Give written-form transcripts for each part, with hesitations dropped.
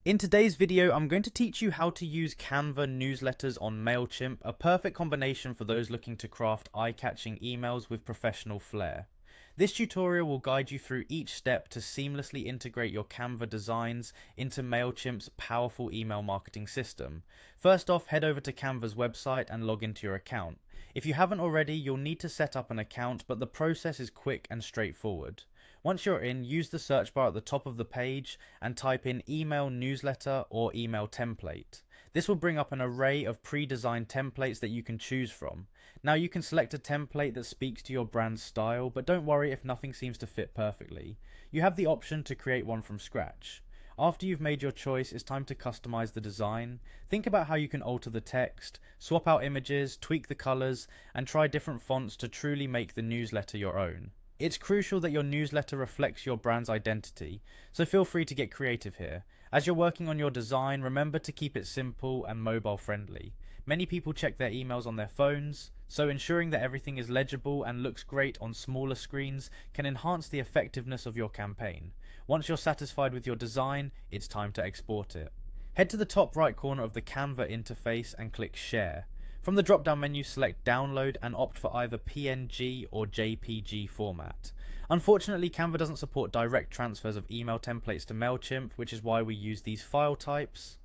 In today's video, I'm going to teach you how to use Canva newsletters on Mailchimp, a perfect combination for those looking to craft eye-catching emails with professional flair. This tutorial will guide you through each step to seamlessly integrate your Canva designs into Mailchimp's powerful email marketing system. First off, head over to Canva's website and log into your account. If you haven't already, you'll need to set up an account, but the process is quick and straightforward. Once you're in, use the search bar at the top of the page and type in email newsletter or email template. This will bring up an array of pre-designed templates that you can choose from. Now you can select a template that speaks to your brand's style, but don't worry if nothing seems to fit perfectly. You have the option to create one from scratch. After you've made your choice, it's time to customize the design. Think about how you can alter the text, swap out images, tweak the colors, and try different fonts to truly make the newsletter your own. It's crucial that your newsletter reflects your brand's identity, so feel free to get creative here. As you're working on your design, remember to keep it simple and mobile friendly. Many people check their emails on their phones, so ensuring that everything is legible and looks great on smaller screens can enhance the effectiveness of your campaign. Once you're satisfied with your design, it's time to export it. Head to the top right corner of the Canva interface and click Share. From the drop-down menu, select Download and opt for either PNG or JPG format. Unfortunately, Canva doesn't support direct transfers of email templates to Mailchimp, which is why we use these file types.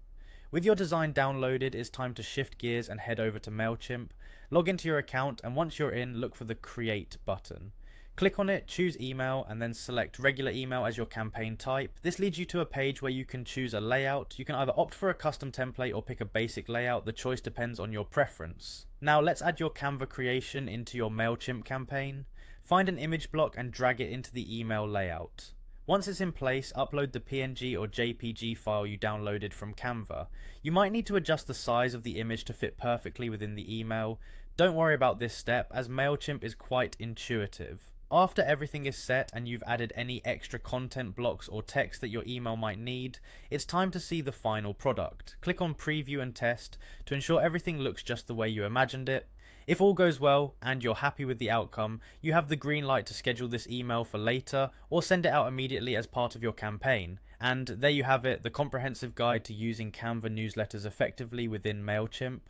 With your design downloaded, it's time to shift gears and head over to Mailchimp. Log into your account, and once you're in, look for the Create button. Click on it, choose email, and then select regular email as your campaign type. This leads you to a page where you can choose a layout. You can either opt for a custom template or pick a basic layout. The choice depends on your preference. Now let's add your Canva creation into your Mailchimp campaign. Find an image block and drag it into the email layout. Once it's in place, upload the PNG or JPG file you downloaded from Canva. You might need to adjust the size of the image to fit perfectly within the email. Don't worry about this step, as Mailchimp is quite intuitive. After everything is set and you've added any extra content blocks or text that your email might need, it's time to see the final product. Click on Preview and Test to ensure everything looks just the way you imagined it. If all goes well and you're happy with the outcome, you have the green light to schedule this email for later or send it out immediately as part of your campaign. And there you have it, the comprehensive guide to using Canva newsletters effectively within Mailchimp.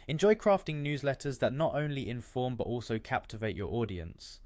Enjoy crafting newsletters that not only inform but also captivate your audience.